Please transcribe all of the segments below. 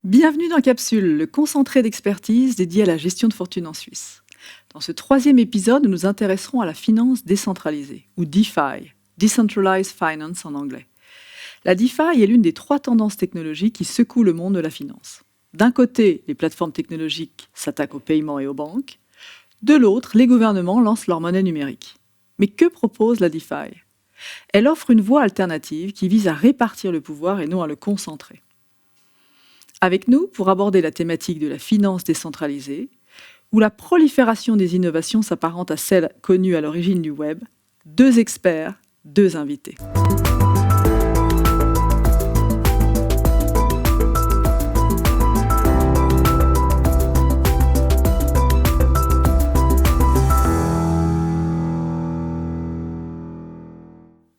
Bienvenue dans Capsule, le concentré d'expertise dédié à la gestion de fortune en Suisse. Dans ce troisième épisode, nous nous intéresserons à la finance décentralisée, ou DeFi, Decentralized Finance en anglais. La DeFi est l'une des trois tendances technologiques qui secouent le monde de la finance. D'un côté, les plateformes technologiques s'attaquent aux paiements et aux banques. De l'autre, les gouvernements lancent leur monnaie numérique. Mais que propose la DeFi ? Elle offre une voie alternative qui vise à répartir le pouvoir et non à le concentrer. Avec nous, pour aborder la thématique de la finance décentralisée, où la prolifération des innovations s'apparente à celle connue à l'origine du web, deux experts, deux invités.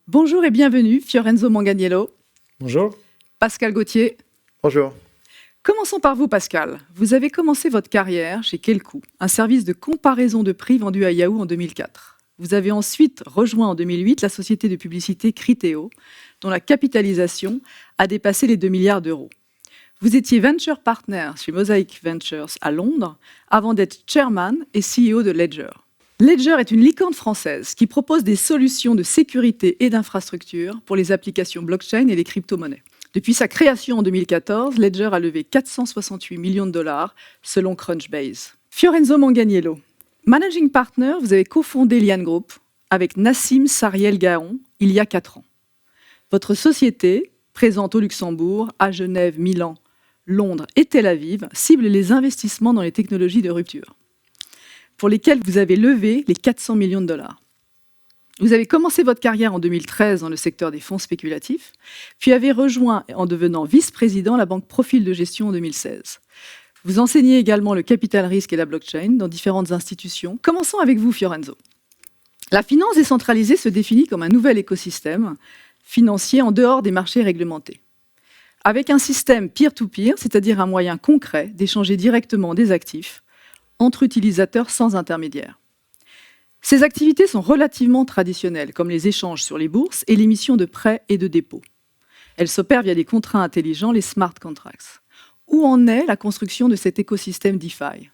Bonjour et bienvenue, Fiorenzo Manganiello. Bonjour. Pascal Gauthier. Bonjour. Commençons par vous, Pascal. Vous avez commencé votre carrière chez Quelcou, un service de comparaison de prix vendu à Yahoo en 2004. Vous avez ensuite rejoint en 2008 la société de publicité Criteo, dont la capitalisation a dépassé les 2 milliards d'euros. Vous étiez venture partner chez Mosaic Ventures à Londres, avant d'être chairman et CEO de Ledger. Ledger est une licorne française qui propose des solutions de sécurité et d'infrastructure pour les applications blockchain et les crypto-monnaies. Depuis sa création en 2014, Ledger a levé 468 millions de dollars selon Crunchbase. Fiorenzo Manganiello, managing partner, vous avez cofondé Lian Group avec Nassim Sariel-Gaon il y a 4 ans. Votre société, présente au Luxembourg, à Genève, Milan, Londres et Tel Aviv, cible les investissements dans les technologies de rupture, pour lesquels vous avez levé les 400 millions de dollars. Vous avez commencé votre carrière en 2013 dans le secteur des fonds spéculatifs, puis avez rejoint en devenant vice-président la banque Profil de Gestion en 2016. Vous enseignez également le capital risque et la blockchain dans différentes institutions. Commençons avec vous, Fiorenzo. La finance décentralisée se définit comme un nouvel écosystème financier en dehors des marchés réglementés, avec un système peer-to-peer, c'est-à-dire un moyen concret d'échanger directement des actifs entre utilisateurs sans intermédiaire. Ces activités sont relativement traditionnelles, comme les échanges sur les bourses et l'émission de prêts et de dépôts. Elles s'opèrent via des contrats intelligents, les smart contracts. Où en est la construction de cet écosystème DeFi ?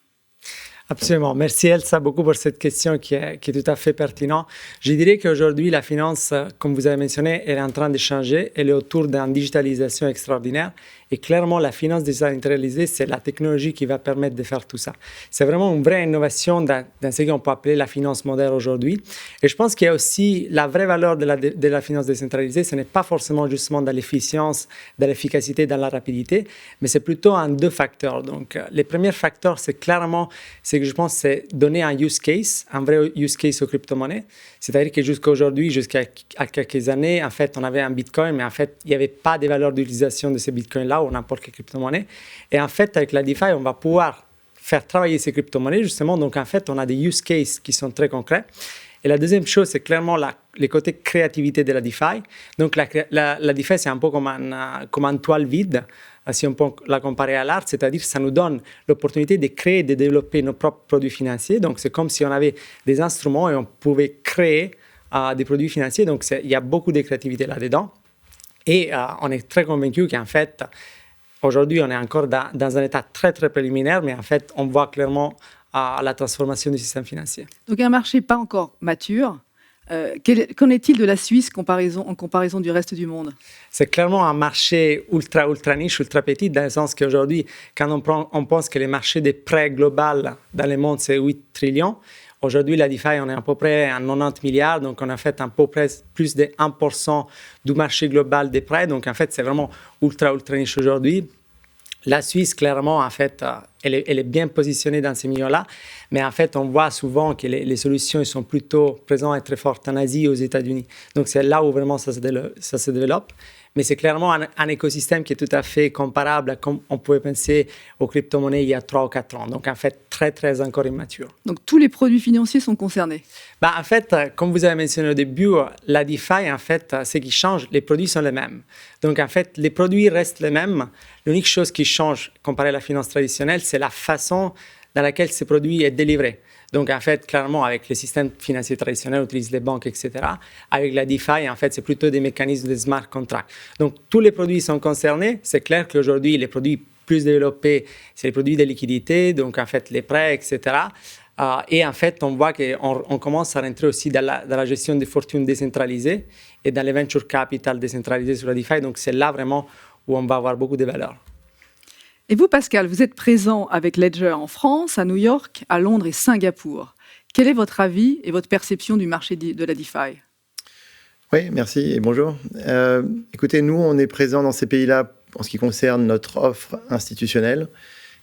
Absolument. Merci Elsa beaucoup pour cette question qui est tout à fait pertinente. Je dirais qu'aujourd'hui, la finance, comme vous avez mentionné, elle est en train de changer. Elle est autour d'une digitalisation extraordinaire. Et clairement, la finance décentralisée, c'est la technologie qui va permettre de faire tout ça. C'est vraiment une vraie innovation dans ce qu'on peut appeler la finance moderne aujourd'hui. Et je pense qu'il y a aussi la vraie valeur de la finance décentralisée. Ce n'est pas forcément justement dans l'efficience, dans l'efficacité, dans la rapidité, mais c'est plutôt en deux facteurs. Donc, les premiers facteurs, c'est que je pense, c'est donner un use case, un vrai use case aux crypto-monnaies. C'est-à-dire que jusqu'à aujourd'hui, jusqu'à quelques années, en fait, on avait un Bitcoin, mais en fait, il n'y avait pas de valeur d'utilisation de ces Bitcoins-là ou n'importe quelle crypto-monnaie. Et en fait, avec la DeFi, on va pouvoir faire travailler ces crypto-monnaies, justement. Donc, en fait, on a des use cases qui sont très concrets. Et la deuxième chose, c'est clairement le côté créativité de la DeFi. Donc, la DeFi, c'est un peu comme une toile vide, si on peut la comparer à l'art, c'est-à-dire que ça nous donne l'opportunité de créer et de développer nos propres produits financiers. Donc, c'est comme si on avait des instruments et on pouvait créer des produits financiers. Donc, il y a beaucoup de créativité là-dedans. Et on est très convaincu qu'en fait, aujourd'hui, on est encore dans un état très, très préliminaire, mais en fait, on voit clairement la transformation du système financier. Donc, un marché pas encore mature. Qu'en est-il de la Suisse en comparaison du reste du monde ? C'est clairement un marché ultra niche, ultra petit, dans le sens qu'aujourd'hui, quand on pense que le marché des prêts global dans le monde, c'est 8 trillions. Aujourd'hui, la DeFi, on est à peu près à 90 milliards, donc on a fait à peu près plus de 1% du marché global des prêts. Donc, en fait, c'est vraiment ultra niche aujourd'hui. La Suisse, clairement, en fait, elle est bien positionnée dans ces milieux-là, mais en fait, on voit souvent que les solutions sont plutôt présentes et très fortes en Asie et aux États-Unis. Donc, c'est là où vraiment ça se développe. Mais c'est clairement un écosystème qui est tout à fait comparable à comme on pouvait penser aux crypto-monnaies il y a 3 ou 4 ans. Donc, en fait, très encore immature. Donc, tous les produits financiers sont concernés ? En fait, comme vous avez mentionné au début, la DeFi, en fait, ce qui change, les produits sont les mêmes. Donc, en fait, les produits restent les mêmes. L'unique chose qui change comparé à la finance traditionnelle, c'est la façon dans laquelle ce produit est délivré. Donc, en fait, clairement, avec les systèmes financiers traditionnels, on utilise les banques, etc. Avec la DeFi, en fait, c'est plutôt des mécanismes de smart contracts. Donc, tous les produits sont concernés. C'est clair qu'aujourd'hui, les produits plus développé, c'est les produits de liquidité, donc en fait les prêts, etc. Et en fait, on voit qu'on commence à rentrer aussi dans la gestion des fortunes décentralisées et dans les venture capital décentralisées sur la DeFi. Donc c'est là vraiment où on va avoir beaucoup de valeur. Et vous, Pascal, vous êtes présent avec Ledger en France, à New York, à Londres et Singapour. Quel est votre avis et votre perception du marché de la DeFi ? Oui, merci et bonjour. Écoutez, nous, on est présent dans ces pays-là en ce qui concerne notre offre institutionnelle.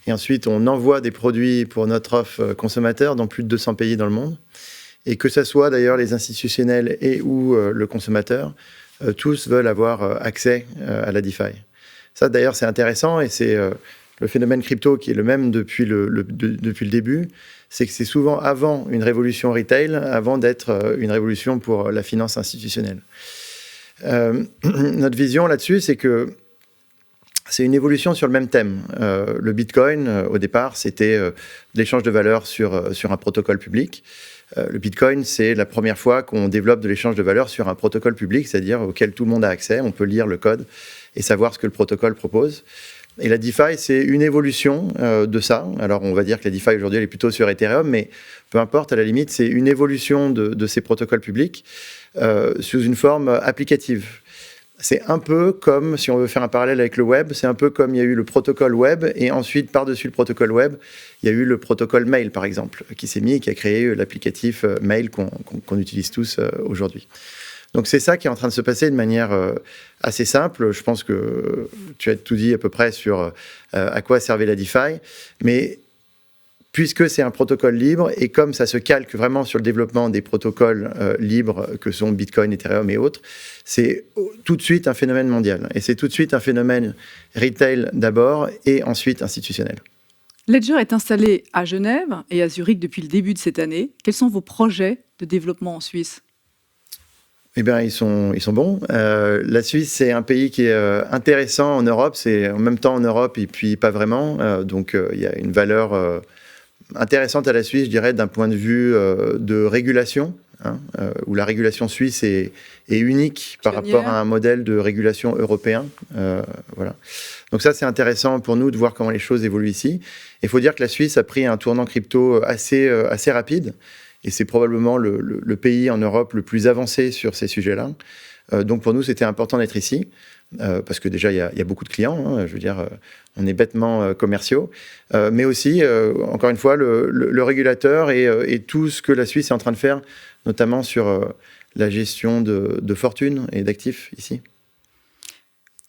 Et ensuite, on envoie des produits pour notre offre consommateur dans plus de 200 pays dans le monde. Et que ce soit d'ailleurs les institutionnels et ou le consommateur, tous veulent avoir accès à la DeFi. Ça, d'ailleurs, c'est intéressant et c'est le phénomène crypto qui est le même depuis le début. C'est que c'est souvent avant une révolution retail, avant d'être une révolution pour la finance institutionnelle. Notre vision là-dessus, c'est que c'est une évolution sur le même thème. Le Bitcoin, au départ, c'était l'échange de valeur sur un protocole public. Le Bitcoin, c'est la première fois qu'on développe de l'échange de valeur sur un protocole public, c'est-à-dire auquel tout le monde a accès, on peut lire le code et savoir ce que le protocole propose. Et la DeFi, c'est une évolution de ça. Alors, on va dire que la DeFi, aujourd'hui, elle est plutôt sur Ethereum, mais peu importe, à la limite, c'est une évolution de ces protocoles publics sous une forme applicative. C'est un peu comme, si on veut faire un parallèle avec le web, c'est un peu comme il y a eu le protocole web, et ensuite, par-dessus le protocole web, il y a eu le protocole mail, par exemple, qui s'est mis et qui a créé l'applicatif mail qu'on utilise tous aujourd'hui. Donc c'est ça qui est en train de se passer de manière assez simple. Je pense que tu as tout dit à peu près sur à quoi servait la DeFi. Mais puisque c'est un protocole libre et comme ça se calque vraiment sur le développement des protocoles libres que sont Bitcoin, Ethereum et autres, c'est tout de suite un phénomène mondial. Et c'est tout de suite un phénomène retail d'abord et ensuite institutionnel. Ledger est installé à Genève et à Zurich depuis le début de cette année. Quels sont vos projets de développement en Suisse ? Eh bien, ils sont bons. La Suisse, c'est un pays qui est intéressant en Europe. C'est en même temps en Europe et puis pas vraiment. Donc, il y a une valeur intéressante à la Suisse, je dirais, d'un point de vue de régulation, où la régulation suisse est unique par rapport à un modèle de régulation européen. Voilà. Donc ça, c'est intéressant pour nous de voir comment les choses évoluent ici. Il faut dire que la Suisse a pris un tournant crypto assez rapide. Et c'est probablement le pays en Europe le plus avancé sur ces sujets-là. Donc pour nous, c'était important d'être ici, parce que déjà, il y a beaucoup de clients. Je veux dire, on est bêtement commerciaux. Mais aussi, encore une fois, le régulateur et tout ce que la Suisse est en train de faire, notamment sur la gestion de fortune et d'actifs ici.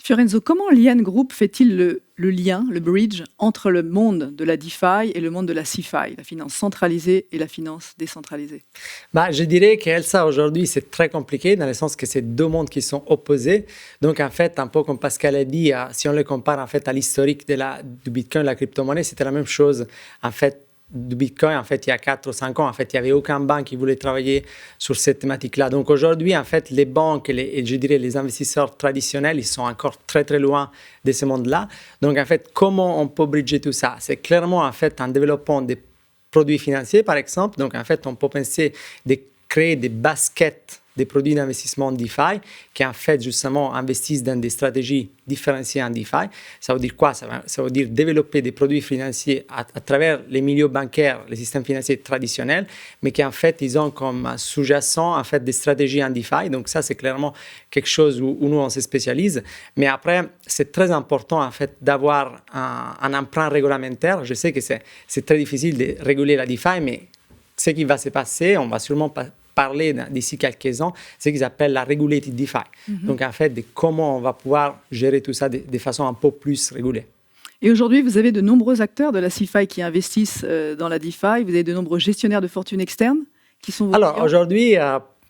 Fiorenzo, comment Liane Group fait-il le lien, le bridge, entre le monde de la DeFi et le monde de la CeFi, la finance centralisée et la finance décentralisée ? Je dirais qu'Elsa, aujourd'hui, c'est très compliqué dans le sens que c'est deux mondes qui sont opposés. Donc, en fait, un peu comme Pascal a dit, si on le compare en fait, à l'historique du Bitcoin, la crypto-monnaie, c'était la même chose. En fait, du Bitcoin, en fait, il y a 4 ou 5 ans, en fait, il n'y avait aucun banque qui voulait travailler sur cette thématique-là. Donc aujourd'hui, en fait, les banques et je dirais les investisseurs traditionnels, ils sont encore très, très loin de ce monde-là. Donc, en fait, comment on peut bridger tout ça ? C'est clairement, en fait, en développant des produits financiers, par exemple. Donc, en fait, on peut penser de créer des baskets des produits d'investissement DeFi qui, en fait, justement, investissent dans des stratégies différenciées en DeFi. Ça veut dire quoi ? Ça veut dire développer des produits financiers à travers les milieux bancaires, les systèmes financiers traditionnels, mais qui, en fait, ils ont comme sous-jacent, en fait, des stratégies en DeFi. Donc, ça, c'est clairement quelque chose où nous, on se spécialise. Mais après, c'est très important, en fait, d'avoir un emprunt réglementaire. Je sais que c'est très difficile de réguler la DeFi, mais ce qui va se passer, on va sûrement parler d'ici quelques ans, c'est ce qu'ils appellent la regulated DeFi. Donc, en fait, de comment on va pouvoir gérer tout ça de façon un peu plus régulée. Et aujourd'hui, vous avez de nombreux acteurs de la CeFi qui investissent dans la DeFi. Vous avez de nombreux gestionnaires de fortune externes qui sont vos clients. Aujourd'hui,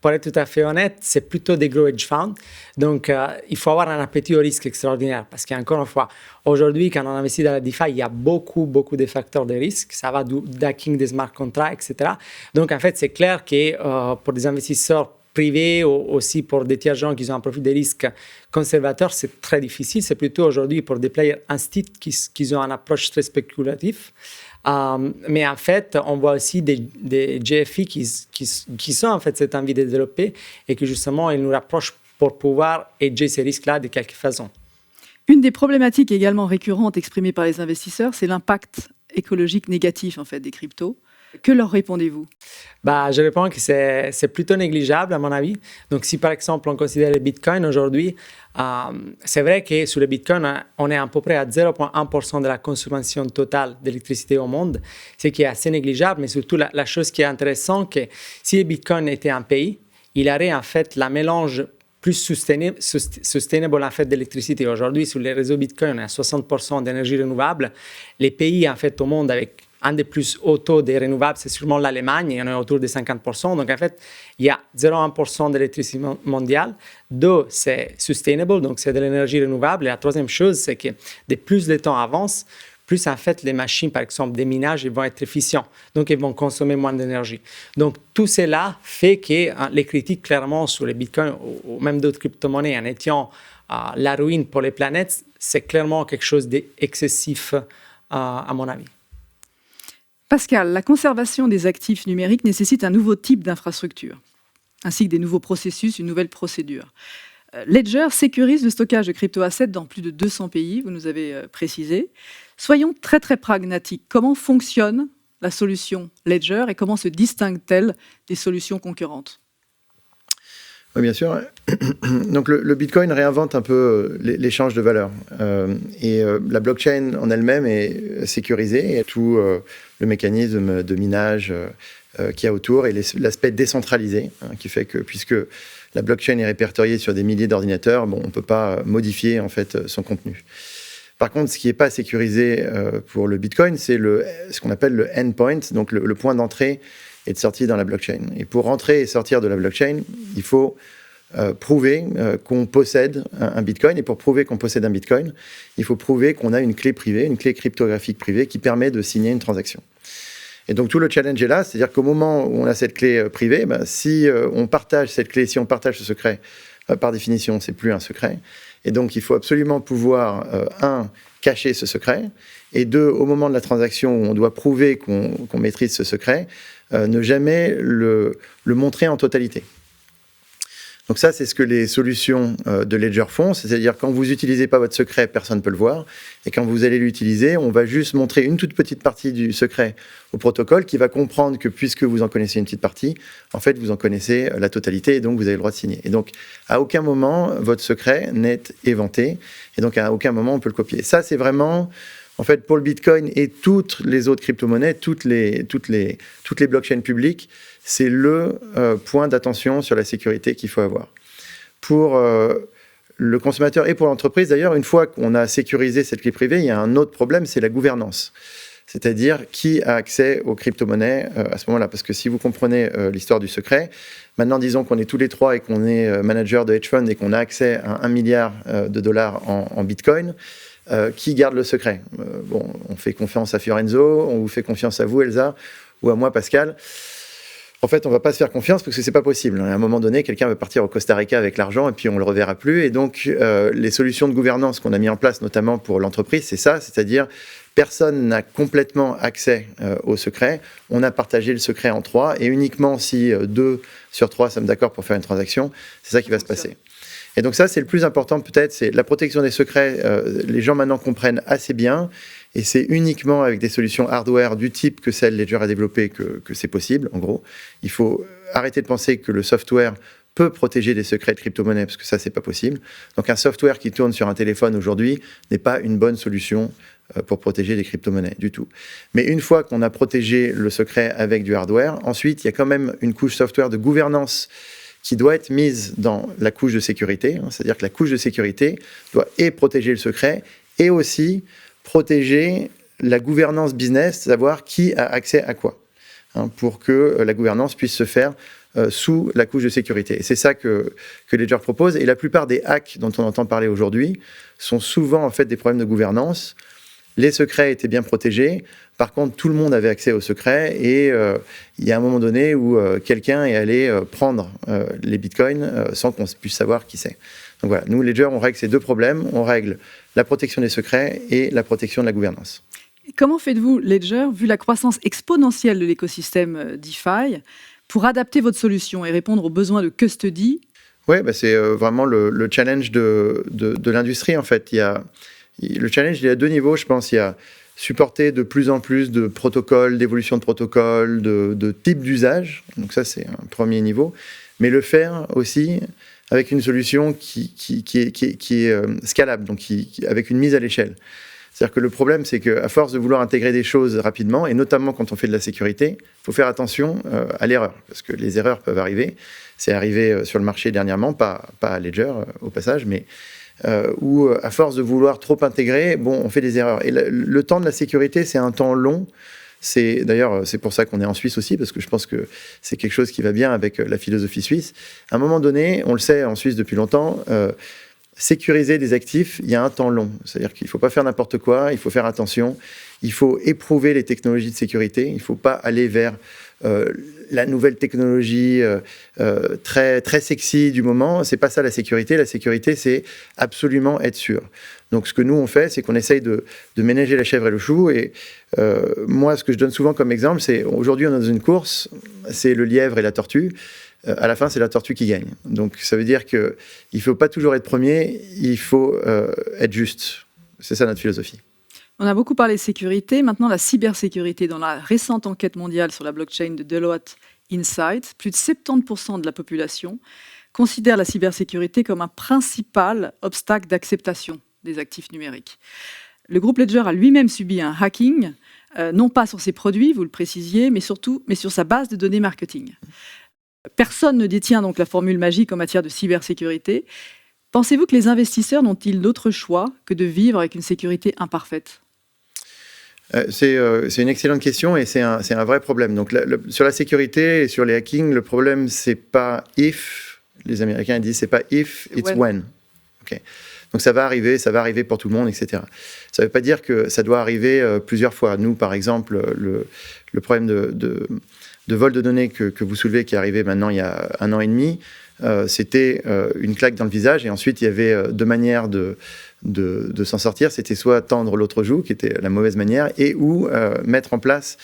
pour être tout à fait honnête, c'est plutôt des gros hedge funds. Donc, il faut avoir un appétit au risque extraordinaire. Parce qu'encore une fois, aujourd'hui, quand on investit dans la DeFi, il y a beaucoup de facteurs de risque. Ça va du hacking des smart contracts, etc. Donc, en fait, c'est clair que pour des investisseurs privés ou aussi pour des tiers-gens qui ont un profil de risque conservateur, c'est très difficile. C'est plutôt aujourd'hui pour des players instituts qui ont une approche très spéculative. Mais en fait, on voit aussi des GFI qui sont en fait cette envie de développer et que justement, ils nous rapprochent pour pouvoir hedger ces risques-là de quelque façon. Une des problématiques également récurrentes exprimées par les investisseurs, c'est l'impact écologique négatif en fait, des cryptos. Que leur répondez-vous? Je réponds que c'est plutôt négligeable à mon avis. Donc si par exemple on considère le Bitcoin aujourd'hui, c'est vrai que sur le Bitcoin, on est à peu près à 0,1% de la consommation totale d'électricité au monde, ce qui est assez négligeable, mais surtout la chose qui est intéressante, c'est que si le Bitcoin était un pays, il aurait en fait la mélange plus sustainable en fait d'électricité. Aujourd'hui, sur les réseaux Bitcoin, on est à 60% d'énergie renouvelable. Les pays en fait au monde avec un des plus hauts taux des renouvelables, c'est sûrement l'Allemagne, et on est autour de 50%. Donc, en fait, il y a 0,1% d'électricité mondiale. Deux, c'est sustainable, donc c'est de l'énergie renouvelable. Et la troisième chose, c'est que de plus le temps avance, plus en fait les machines, par exemple, des minages, ils vont être efficients. Donc, ils vont consommer moins d'énergie. Donc, tout cela fait que les critiques, clairement, sur les bitcoins ou même d'autres crypto-monnaies, en étant la ruine pour les planètes, c'est clairement quelque chose d'excessif, à mon avis. Pascal, la conservation des actifs numériques nécessite un nouveau type d'infrastructure, ainsi que des nouveaux processus, une nouvelle procédure. Ledger sécurise le stockage de crypto-assets dans plus de 200 pays, vous nous avez précisé. Soyons très très pragmatiques. Comment fonctionne la solution Ledger et comment se distingue-t-elle des solutions concurrentes? Oui, bien sûr. Donc le Bitcoin réinvente un peu l'échange de valeurs. La blockchain en elle-même est sécurisée. Et tout le mécanisme de minage qu'il y a autour et l'aspect décentralisé, qui fait que, puisque la blockchain est répertoriée sur des milliers d'ordinateurs, on ne peut pas modifier en fait son contenu. Par contre, ce qui n'est pas sécurisé pour le Bitcoin, c'est ce qu'on appelle le endpoint, donc le point d'entrée et de sortie dans la blockchain. Et pour rentrer et sortir de la blockchain, il faut prouver qu'on possède un Bitcoin. Et pour prouver qu'on possède un Bitcoin, il faut prouver qu'on a une clé privée, une clé cryptographique privée qui permet de signer une transaction. Et donc tout le challenge est là, c'est-à-dire qu'au moment où on a cette clé privée, si on partage cette clé, si on partage ce secret, par définition, c'est plus un secret. Et donc il faut absolument pouvoir, cacher ce secret, et deux, au moment de la transaction où on doit prouver qu'on maîtrise ce secret, ne jamais le montrer en totalité. Donc ça, c'est ce que les solutions de Ledger font, c'est-à-dire quand vous n'utilisez pas votre secret, personne ne peut le voir, et quand vous allez l'utiliser, on va juste montrer une toute petite partie du secret au protocole qui va comprendre que puisque vous en connaissez une petite partie, en fait, vous en connaissez la totalité, et donc vous avez le droit de signer. Et donc, à aucun moment, votre secret n'est éventé, et donc à aucun moment, on peut le copier. Ça, c'est vraiment... En fait, pour le Bitcoin et toutes les autres crypto-monnaies, toutes les blockchains publiques, c'est le point d'attention sur la sécurité qu'il faut avoir. Pour le consommateur et pour l'entreprise, d'ailleurs, une fois qu'on a sécurisé cette clé privée, il y a un autre problème, c'est la gouvernance. C'est-à-dire qui a accès aux crypto-monnaies à ce moment-là. Parce que si vous comprenez l'histoire du secret, maintenant disons qu'on est tous les trois et qu'on est manager de hedge fund et qu'on a accès à 1 milliard de dollars en Bitcoin, qui garde le secret? On fait confiance à Fiorenzo, on vous fait confiance à vous, Elsa, ou à moi, Pascal. En fait, on ne va pas se faire confiance parce que ce n'est pas possible. À un moment donné, quelqu'un va partir au Costa Rica avec l'argent et puis on ne le reverra plus. Et donc, les solutions de gouvernance qu'on a mis en place, notamment pour l'entreprise, c'est ça, c'est-à-dire personne n'a complètement accès au secret. On a partagé le secret en 3 et uniquement si 2 sur 3 sommes d'accord pour faire une transaction, c'est ça qui va se passer. Et donc ça, c'est le plus important peut-être, c'est la protection des secrets. Les gens maintenant comprennent assez bien, et c'est uniquement avec des solutions hardware du type que celle Ledger a développée que c'est possible, en gros. Il faut arrêter de penser que le software peut protéger des secrets de crypto-monnaie, parce que ça, c'est pas possible. Donc un software qui tourne sur un téléphone aujourd'hui n'est pas une bonne solution pour protéger les crypto-monnaies du tout. Mais une fois qu'on a protégé le secret avec du hardware, ensuite, il y a quand même une couche software de gouvernance qui doit être mise dans la couche de sécurité, c'est-à-dire que la couche de sécurité doit et protéger le secret et aussi protéger la gouvernance business, savoir qui a accès à quoi, pour que la gouvernance puisse se faire sous la couche de sécurité. Et c'est ça que Ledger propose. Et la plupart des hacks dont on entend parler aujourd'hui sont souvent en fait des problèmes de gouvernance. Les secrets étaient bien protégés. Par contre, tout le monde avait accès aux secrets et il y a un moment donné où quelqu'un est allé prendre les bitcoins sans qu'on puisse savoir qui c'est. Donc voilà, nous, Ledger, on règle ces deux problèmes. On règle la protection des secrets et la protection de la gouvernance. Comment faites-vous, Ledger, vu la croissance exponentielle de l'écosystème DeFi, pour adapter votre solution et répondre aux besoins de custody Oui, c'est vraiment le challenge de l'industrie, en fait. Le challenge, il y a 2 niveaux, je pense. Il y a supporter de plus en plus de protocoles, d'évolution de protocoles, de types d'usage. Donc ça, c'est un premier niveau. Mais le faire aussi avec une solution qui est scalable, donc avec une mise à l'échelle. C'est-à-dire que le problème, c'est qu'à force de vouloir intégrer des choses rapidement, et notamment quand on fait de la sécurité, il faut faire attention à l'erreur, parce que les erreurs peuvent arriver. C'est arrivé sur le marché dernièrement, pas à Ledger au passage, mais où à force de vouloir trop intégrer, on fait des erreurs. Et le temps de la sécurité, c'est un temps long. D'ailleurs, c'est pour ça qu'on est en Suisse aussi, parce que je pense que c'est quelque chose qui va bien avec la philosophie suisse. À un moment donné, on le sait en Suisse depuis longtemps, sécuriser des actifs, il y a un temps long. C'est-à-dire qu'il ne faut pas faire n'importe quoi, il faut faire attention, il faut éprouver les technologies de sécurité, il ne faut pas aller vers la nouvelle technologie très, très sexy du moment. Ce n'est pas ça la sécurité. La sécurité, c'est absolument être sûr. Donc ce que nous, on fait, c'est qu'on essaye de ménager la chèvre et le chou. Et moi, ce que je donne souvent comme exemple, c'est aujourd'hui, on est dans une course, c'est le lièvre et la tortue. À la fin, c'est la tortue qui gagne. Donc, ça veut dire qu'il ne faut pas toujours être premier, il faut être juste. C'est ça notre philosophie. On a beaucoup parlé de sécurité. Maintenant, la cybersécurité. Dans la récente enquête mondiale sur la blockchain de Deloitte Insights, plus de 70% de la population considère la cybersécurité comme un principal obstacle d'acceptation des actifs numériques. Le groupe Ledger a lui-même subi un hacking, non pas sur ses produits, vous le précisiez, mais sur sa base de données marketing. Personne ne détient donc la formule magique en matière de cybersécurité. Pensez-vous que les investisseurs n'ont-ils d'autre choix que de vivre avec une sécurité imparfaite ? C'est une excellente question et c'est un vrai problème. Donc, sur la sécurité et sur les hackings, le problème, c'est pas if, les Américains disent, c'est pas if, it's when. Okay. Donc, ça va arriver pour tout le monde, etc. Ça ne veut pas dire que ça doit arriver plusieurs fois. Nous, par exemple, le problème de vol de données que vous soulevez, qui est arrivé maintenant il y a 1 an et demi, c'était une claque dans le visage. Et ensuite, il y avait 2 manières de s'en sortir. C'était soit tendre l'autre joue, qui était la mauvaise manière, et ou mettre en place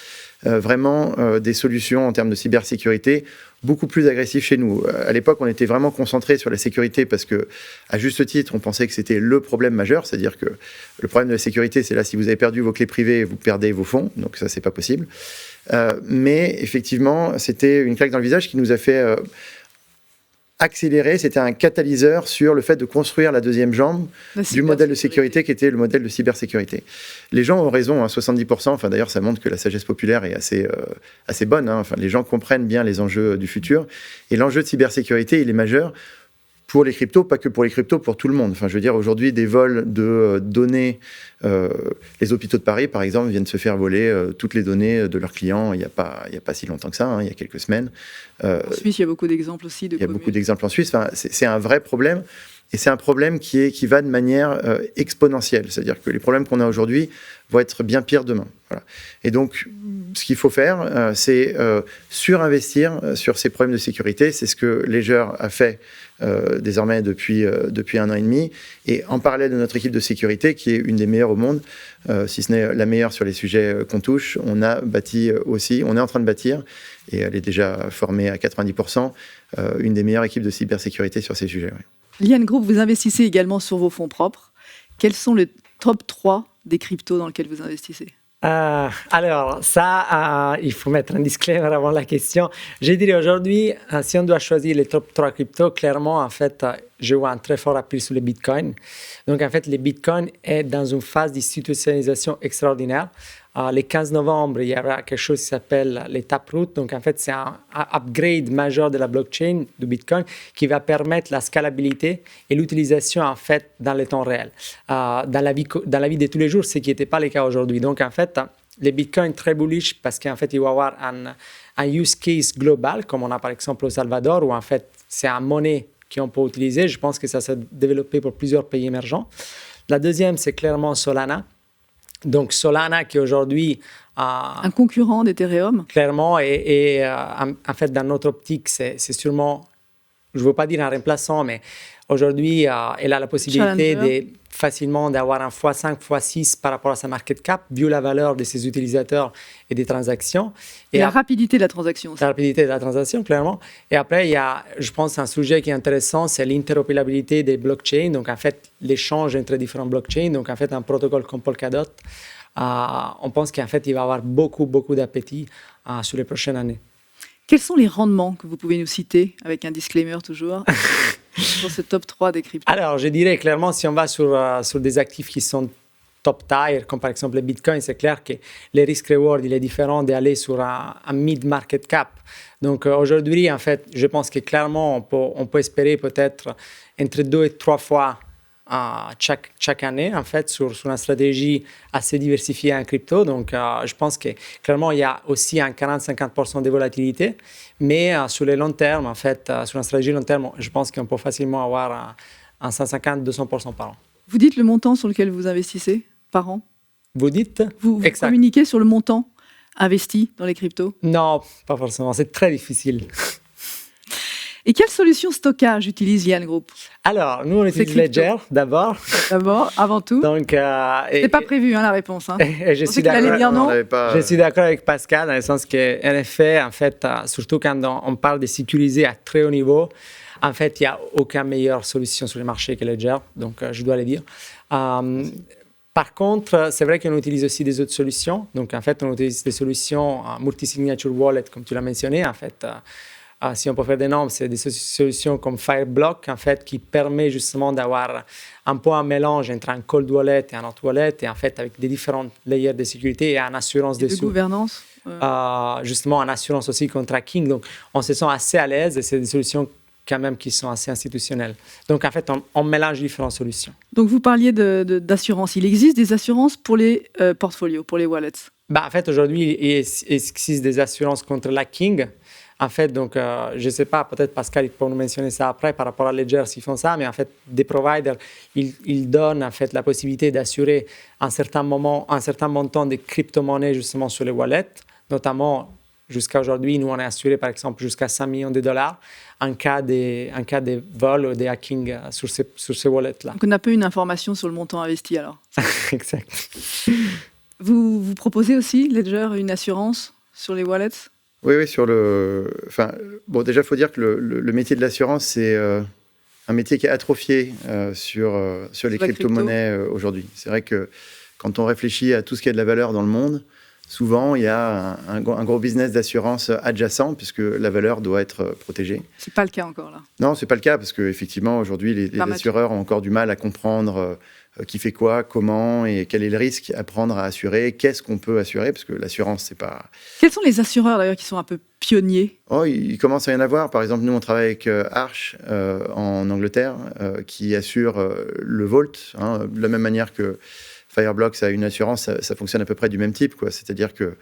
vraiment des solutions en termes de cybersécurité beaucoup plus agressives chez nous. À l'époque, on était vraiment concentré sur la sécurité parce que, à juste titre, on pensait que c'était le problème majeur, c'est-à-dire que le problème de la sécurité, c'est là, si vous avez perdu vos clés privées, vous perdez vos fonds, donc ça, c'est pas possible. Mais effectivement, c'était une claque dans le visage qui nous a fait accélérer, c'était un catalyseur sur le fait de construire la deuxième jambe du modèle de sécurité qui était le modèle de cybersécurité. Les gens ont raison, 70%, enfin d'ailleurs ça montre que la sagesse populaire est assez bonne, enfin, les gens comprennent bien les enjeux du futur, et l'enjeu de cybersécurité, il est majeur pour les cryptos, pas que pour les cryptos, pour tout le monde. Enfin, je veux dire, aujourd'hui, des vols de données, les hôpitaux de Paris, par exemple, viennent se faire voler toutes les données de leurs clients il n'y a pas si longtemps que ça, il y a quelques semaines. En Suisse, il y a beaucoup d'exemples aussi. Il y a beaucoup d'exemples en Suisse. Enfin, c'est un vrai problème. Et c'est un problème qui va de manière exponentielle. C'est-à-dire que les problèmes qu'on a aujourd'hui vont être bien pires demain. Voilà. Et donc, ce qu'il faut faire, c'est surinvestir sur ces problèmes de sécurité. C'est ce que Ledger a fait désormais depuis 1 an et demi. Et en parallèle de notre équipe de sécurité, qui est une des meilleures au monde, si ce n'est la meilleure sur les sujets qu'on touche, on a bâti aussi, on est en train de bâtir, et elle est déjà formée à 90%, une des meilleures équipes de cybersécurité sur ces sujets. Ouais. Liane Group, vous investissez également sur vos fonds propres. Quels sont les top 3 des cryptos dans lesquels vous investissez ? Alors, ça, il faut mettre un disclaimer avant la question. Je dirais aujourd'hui, si on doit choisir les top 3 cryptos, clairement, en fait, je vois un très fort appui sur le Bitcoin. Donc, en fait, le Bitcoin est dans une phase d'institutionnalisation extraordinaire. Le 15 novembre, il y aura quelque chose qui s'appelle les Taproot. Donc, en fait, c'est un upgrade majeur de la blockchain du Bitcoin qui va permettre la scalabilité et l'utilisation, en fait, dans le temps réel. Dans la vie de tous les jours, ce qui n'était pas le cas aujourd'hui. Donc, en fait, le Bitcoin très bullish parce qu'en fait, il va y avoir un use case global, comme on a par exemple au Salvador, où en fait, c'est une monnaie qu'on peut utiliser. Je pense que ça s'est développé pour plusieurs pays émergents. La deuxième, c'est clairement Solana. Donc Solana qui aujourd'hui... un concurrent d'Ethereum. Clairement, et en fait dans notre optique, c'est sûrement je veux pas dire un remplaçant, mais aujourd'hui, elle a la possibilité Challenger. facilement d'avoir un x5, x6 par rapport à sa market cap, vu la valeur de ses utilisateurs et des transactions. Et la rapidité de la transaction aussi. La rapidité de la transaction, clairement. Et après, il y a, je pense, un sujet qui est intéressant, c'est l'interopérabilité des blockchains. Donc, en fait, l'échange entre différents blockchains. Donc, en fait, un protocole comme Polkadot, on pense qu'en fait, il va y avoir beaucoup, beaucoup d'appétit sur les prochaines années. Quels sont les rendements que vous pouvez nous citer, avec un disclaimer toujours, sur ce top 3 des cryptos? Alors, je dirais clairement, si on va sur des actifs qui sont top tier, comme par exemple le Bitcoin, c'est clair que le risk-reward, il est différent d'aller sur un mid-market cap. Donc, aujourd'hui, en fait, je pense que clairement, on peut espérer peut-être entre 2 et 3 fois chaque année, en fait, sur une stratégie assez diversifiée en crypto. Donc, je pense que clairement, il y a aussi un 40-50% de volatilité. Mais sur le long terme, en fait, sur une stratégie long terme, je pense qu'on peut facilement avoir un 150-200% par an. Vous dites le montant sur lequel vous investissez par an? Vous dites? Vous communiquez sur le montant investi dans les cryptos? Non, pas forcément. C'est très difficile. Et quelle solution stockage utilise Yann Group? Alors, nous, on utilise Ledger d'abord. D'abord, avant tout. Donc, c'est pas prévu, la réponse. Et je suis d'accord. Je suis d'accord avec Pascal dans le sens qu'en effet, en fait, surtout quand on parle de sécuriser à très haut niveau, en fait, il n'y a aucune meilleure solution sur le marché que Ledger. Donc, je dois le dire. Par contre, c'est vrai qu'on utilise aussi des autres solutions. Donc, en fait, on utilise des solutions multi-signature wallet, comme tu l'as mentionné. En fait, si on peut faire des noms, c'est des solutions comme Fireblock, en fait, qui permet justement d'avoir un peu un mélange entre un cold wallet et un hot wallet, et en fait, avec des différents layers de sécurité et une assurance dessus. De gouvernance. Justement, une assurance aussi contre hacking. Donc, on se sent assez à l'aise et c'est des solutions quand même qui sont assez institutionnelles. Donc, en fait, on mélange différentes solutions. Donc, vous parliez d'assurance. Il existe des assurances pour les portfolios, pour les wallets? En fait, aujourd'hui, il existe des assurances contre l'hacking. En fait, donc, je ne sais pas, peut-être Pascal, il peut nous mentionner ça après par rapport à Ledger s'ils font ça, mais en fait, des providers, ils donnent en fait la possibilité d'assurer un certain montant de crypto-monnaies justement sur les wallets, notamment jusqu'à aujourd'hui, nous on est assuré par exemple jusqu'à 100 millions de dollars en cas de vol ou de hacking sur ces wallets-là. Donc on n'a pas une information sur le montant investi alors. Exact. Vous proposez aussi, Ledger, une assurance sur les wallets? Oui, bon, déjà, il faut dire que le métier de l'assurance, c'est un métier qui est atrophié sur les crypto-monnaies aujourd'hui. C'est vrai que quand on réfléchit à tout ce qui a de la valeur dans le monde, souvent, il y a un gros business d'assurance adjacent, puisque la valeur doit être protégée. Ce n'est pas le cas encore, là. Non, ce n'est pas le cas, parce qu'effectivement, aujourd'hui, les assureurs ont encore du mal à comprendre qui fait quoi, comment, et quel est le risque à prendre à assurer, qu'est-ce qu'on peut assurer, parce que l'assurance, c'est pas... Quels sont les assureurs, d'ailleurs, qui sont un peu pionniers? Oh, il commence à y en avoir. Par exemple, nous, on travaille avec Arch en Angleterre, qui assure le Vault, de la même manière que Fireblock, ça a une assurance, ça fonctionne à peu près du même type, quoi. C'est-à-dire que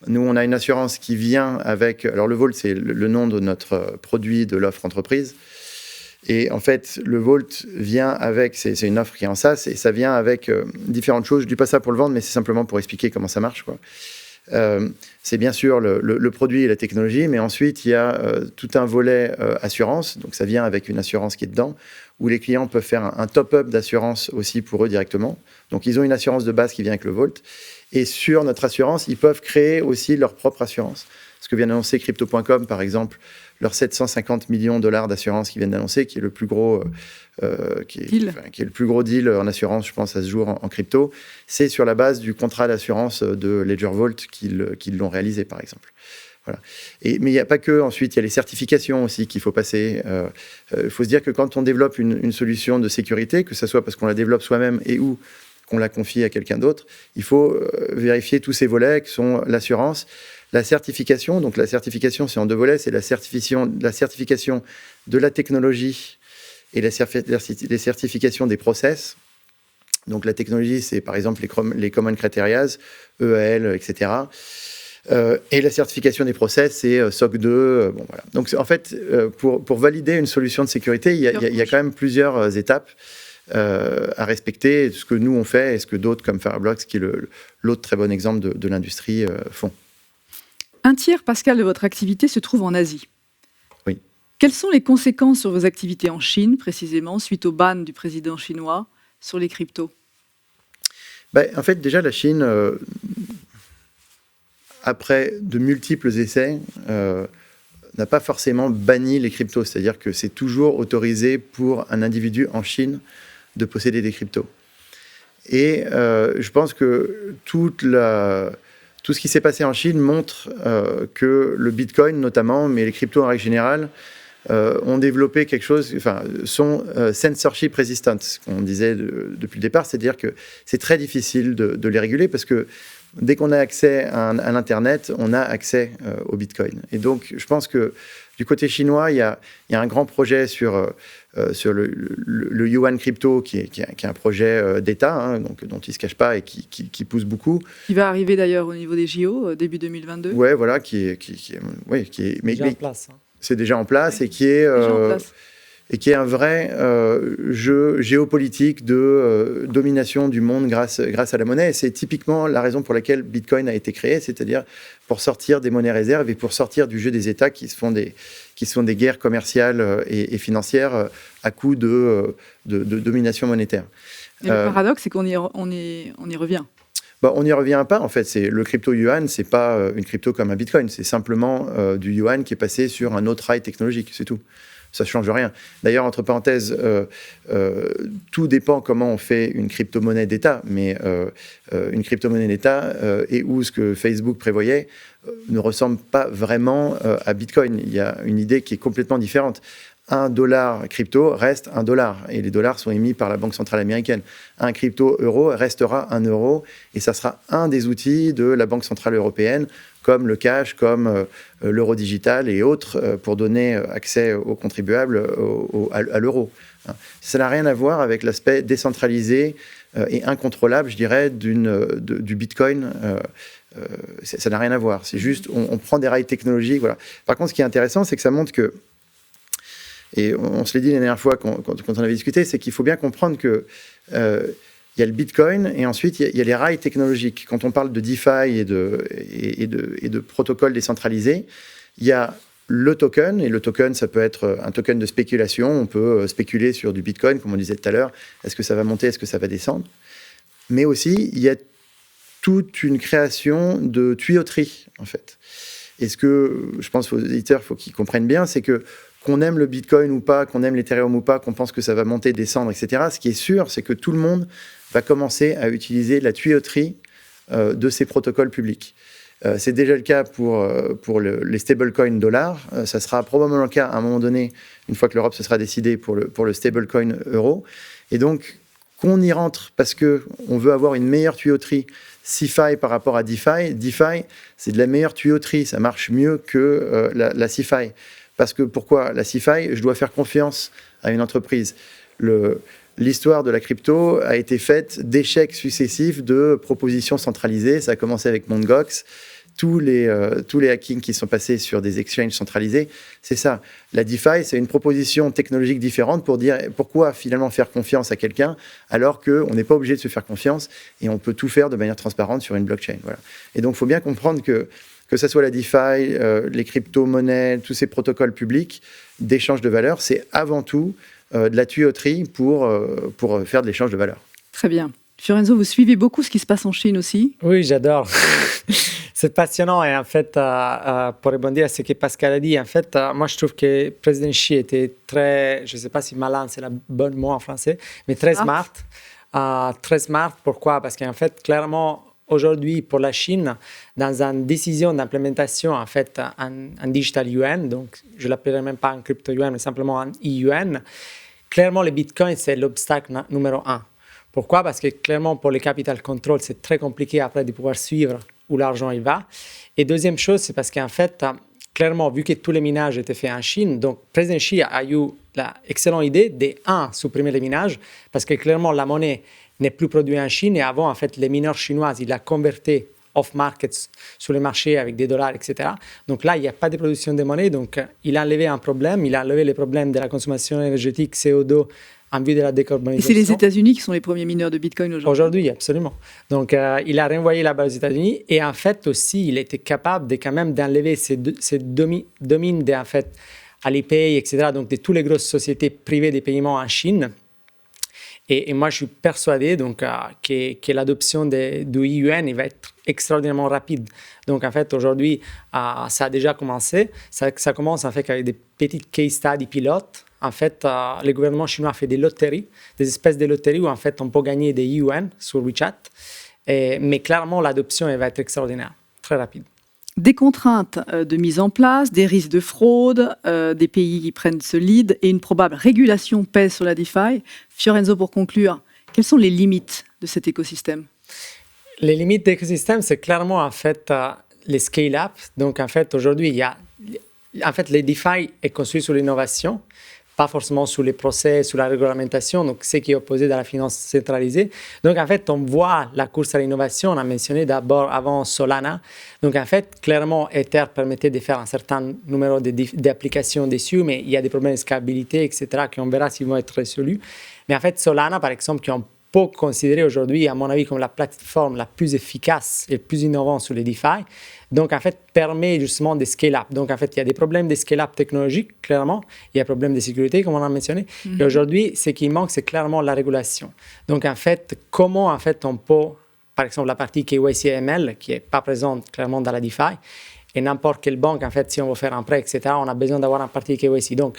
nous, on a une assurance qui vient avec... Alors, le Vault, c'est le nom de notre produit de l'offre entreprise. Et en fait, le Vault vient avec... C'est une offre qui est en SaaS, et ça vient avec différentes choses. Je ne dis pas ça pour le vendre, mais c'est simplement pour expliquer comment ça marche, quoi. C'est bien sûr le produit et la technologie, mais ensuite, il y a tout un volet assurance. Donc, ça vient avec une assurance qui est dedans, où les clients peuvent faire un top-up d'assurance aussi pour eux directement. Donc, ils ont une assurance de base qui vient avec le Vault. Et sur notre assurance, ils peuvent créer aussi leur propre assurance. Ce que vient d'annoncer Crypto.com, par exemple, leurs 750 millions de dollars d'assurance qu'ils viennent d'annoncer, qui est le plus gros qui est le plus gros deal en assurance, je pense, à ce jour en crypto. C'est sur la base du contrat d'assurance de Ledger Vault qu'ils l'ont réalisé, par exemple. Voilà. Mais il n'y a pas que. Ensuite, il y a les certifications aussi qu'il faut passer. Il faut se dire que quand on développe une solution de sécurité, que ce soit parce qu'on la développe soi-même et ou qu'on la confie à quelqu'un d'autre, il faut vérifier tous ces volets qui sont l'assurance, la certification. Donc la certification, c'est en deux volets. C'est la certification de la technologie et les certifications des process. Donc la technologie, c'est par exemple les Common Criteria, EAL, etc. Et la certification des process, c'est SOC 2. Bon, voilà. Donc en fait, pour valider une solution de sécurité, il y a quand même plusieurs étapes à respecter, ce que nous on fait et ce que d'autres comme Fireblock, qui est l'autre très bon exemple de l'industrie, font. Un tiers, Pascal, de votre activité se trouve en Asie. Oui. Quelles sont les conséquences sur vos activités en Chine, précisément, suite au ban du président chinois sur les cryptos? En fait, déjà, la Chine, après de multiples essais, n'a pas forcément banni les cryptos. C'est-à-dire que c'est toujours autorisé pour un individu en Chine de posséder des cryptos. Et je pense que tout ce qui s'est passé en Chine montre que le Bitcoin notamment, mais les cryptos en règle générale, ont développé quelque chose, sont censorship resistant, ce qu'on disait depuis le départ, c'est-à-dire que c'est très difficile de les réguler parce que dès qu'on a accès à l'Internet, on a accès au Bitcoin. Et donc, je pense que du côté chinois, il y a un grand projet sur le yuan crypto, qui est un projet d'État, donc, dont il ne se cache pas et qui pousse beaucoup. Qui va arriver d'ailleurs au niveau des JO, début 2022. Oui, voilà, mais en place. C'est déjà en place, et qui est un vrai jeu géopolitique de domination du monde grâce à la monnaie. Et c'est typiquement la raison pour laquelle Bitcoin a été créé, c'est-à-dire pour sortir des monnaies réserves et pour sortir du jeu des États qui se font des guerres commerciales et financières à coup de domination monétaire. Et le paradoxe, c'est qu'on y revient. On n'y revient pas, en fait. Le crypto-yuan, ce n'est pas une crypto comme un Bitcoin. C'est simplement du yuan qui est passé sur un autre rail technologique, c'est tout. Ça ne change rien. D'ailleurs, entre parenthèses, tout dépend comment on fait une crypto-monnaie d'État. Mais une crypto-monnaie d'État et où ce que Facebook prévoyait ne ressemble pas vraiment à Bitcoin. Il y a une idée qui est complètement différente. $1 crypto reste $1 et les dollars sont émis par la Banque centrale américaine. Un crypto euro restera €1 et ça sera un des outils de la Banque centrale européenne, comme le cash, comme l'euro digital et autres, pour donner accès aux contribuables à l'euro. Ça n'a rien à voir avec l'aspect décentralisé et incontrôlable, je dirais, du Bitcoin. Ça n'a rien à voir. C'est juste, on prend des rails technologiques. Voilà. Par contre, ce qui est intéressant, c'est que ça montre que, et on se l'est dit la dernière fois quand on avait discuté, c'est qu'il faut bien comprendre que il y a le Bitcoin et ensuite il y a les rails technologiques. Quand on parle de DeFi et de protocoles décentralisés, il y a le token, et le token, ça peut être un token de spéculation. On peut spéculer sur du Bitcoin, comme on disait tout à l'heure. Est-ce que ça va monter, est-ce que ça va descendre? Mais aussi, il y a toute une création de tuyauterie, en fait. Et ce que je pense aux éditeurs, il faut qu'ils comprennent bien, c'est que qu'on aime le Bitcoin ou pas, qu'on aime l'Ethereum ou pas, qu'on pense que ça va monter, descendre, etc. Ce qui est sûr, c'est que tout le monde va commencer à utiliser la tuyauterie de ces protocoles publics. C'est déjà le cas pour les stablecoins dollars. Ça sera probablement le cas à un moment donné, une fois que l'Europe se sera décidée pour le stablecoin euro. Et donc, qu'on y rentre parce qu'on veut avoir une meilleure tuyauterie CeFi par rapport à DeFi. DeFi, c'est de la meilleure tuyauterie. Ça marche mieux que la CeFi. Parce que pourquoi la CeFi? Je dois faire confiance à une entreprise. L'histoire de la crypto a été faite d'échecs successifs de propositions centralisées. Ça a commencé avec Mt. Gox. Tous les hackings qui sont passés sur des exchanges centralisés, c'est ça. La DeFi, c'est une proposition technologique différente pour dire pourquoi finalement faire confiance à quelqu'un alors qu'on n'est pas obligé de se faire confiance et on peut tout faire de manière transparente sur une blockchain. Voilà. Et donc, il faut bien comprendre que ce soit la DeFi, les crypto-monnaies, tous ces protocoles publics d'échange de valeur, c'est avant tout de la tuyauterie pour faire de l'échange de valeur. Très bien. Fiorenzo, vous suivez beaucoup ce qui se passe en Chine aussi? Oui, j'adore. C'est passionnant et en fait, pour rebondir à ce que Pascal a dit, en fait, moi je trouve que le président Xi était très, je ne sais pas si malin c'est le bon mot en français, mais très smart. Très smart, pourquoi? Parce qu'en fait, clairement, aujourd'hui, pour la Chine, dans une décision d'implémentation, en fait, un digital yuan, donc je ne l'appellerai même pas un crypto yuan, mais simplement un e-yuan, clairement, le Bitcoin, c'est l'obstacle numéro 1. Pourquoi? Parce que clairement, pour le capital control, c'est très compliqué après de pouvoir suivre où l'argent il va. Et deuxième chose, c'est parce qu'en fait, clairement, vu que tous les minages étaient faits en Chine, donc le président Xi a eu l'excellente idée de, supprimer les minages, parce que clairement, la monnaie n'est plus produite en Chine. Et avant, en fait, les mineurs chinois, ils la convertaient off-market sur les marchés avec des dollars, etc. Donc là, il n'y a pas de production de monnaie. Donc, il a enlevé un problème. Il a enlevé les problèmes de la consommation énergétique, CO2, en vue de la décarbonisation. Et c'est les États-Unis qui sont les premiers mineurs de Bitcoin aujourd'hui? Aujourd'hui, absolument. Donc, il a renvoyé là-bas aux États-Unis. Et en fait, aussi, il était capable de quand même d'enlever ces deux mines en fait, Alipay, etc., donc de toutes les grosses sociétés privées des paiements en Chine. Et moi, je suis persuadé donc, que l'adoption du yuan il va être extraordinairement rapide. Donc, en fait, aujourd'hui, ça a déjà commencé. Ça commence en fait avec des petites case studies pilotes. En fait, le gouvernement chinois fait des loteries, des espèces de loteries où en fait, on peut gagner des yuan sur WeChat. Mais clairement, l'adoption elle va être extraordinaire, très rapide. Des contraintes de mise en place, des risques de fraude, des pays qui prennent ce lead et une probable régulation pèse sur la DeFi. Fiorenzo, pour conclure, quelles sont les limites de cet écosystème? Les limites d'écosystème, c'est clairement en fait les scale-up. Donc en fait, aujourd'hui, les DeFi est construit sur l'innovation, pas forcément sur les procès, sur la réglementation, donc ce qui est opposé dans la finance centralisée. Donc en fait, on voit la course à l'innovation, on a mentionné d'abord avant Solana. Donc en fait, clairement, Ether permettait de faire un certain nombre d'applications dessus, mais il y a des problèmes de scalabilité, etc., qu'on verra s'ils vont être résolus. Mais en fait, Solana, par exemple, qu'on peut considérer aujourd'hui, à mon avis, comme la plateforme la plus efficace et la plus innovante sur les DeFi, donc en fait, permet justement de scale-up. Donc en fait, il y a des problèmes de scale-up technologique, clairement. Il y a des problèmes de sécurité, comme on a mentionné. Et aujourd'hui, ce qui manque, c'est clairement la régulation. Donc en fait, comment en fait on peut, par exemple, la partie KYC AML, qui n'est pas présente clairement dans la DeFi, et n'importe quelle banque, en fait, si on veut faire un prêt, etc., on a besoin d'avoir une partie KYC. Donc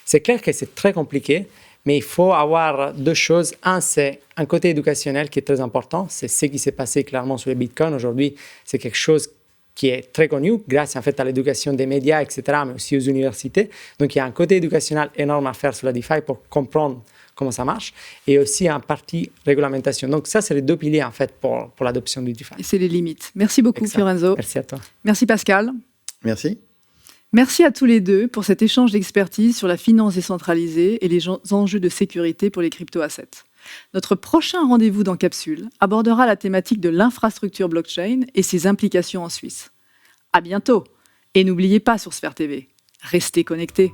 c'est clair que c'est très compliqué. Mais il faut avoir deux choses. Un, c'est un côté éducationnel qui est très important. C'est ce qui s'est passé clairement sur le Bitcoin. Aujourd'hui, c'est quelque chose qui est très connu grâce en fait à l'éducation des médias, etc., mais aussi aux universités. Donc, il y a un côté éducationnel énorme à faire sur la DeFi pour comprendre comment ça marche et aussi en partie réglementation. Donc, ça, c'est les deux piliers en fait pour l'adoption du DeFi. Et c'est les limites. Merci beaucoup, Exact. Fiorenzo. Merci à toi. Merci, Pascal. Merci. Merci à tous les deux pour cet échange d'expertise sur la finance décentralisée et les enjeux de sécurité pour les crypto-assets. Notre prochain rendez-vous dans Capsule abordera la thématique de l'infrastructure blockchain et ses implications en Suisse. À bientôt et n'oubliez pas sur Sphère TV, restez connectés.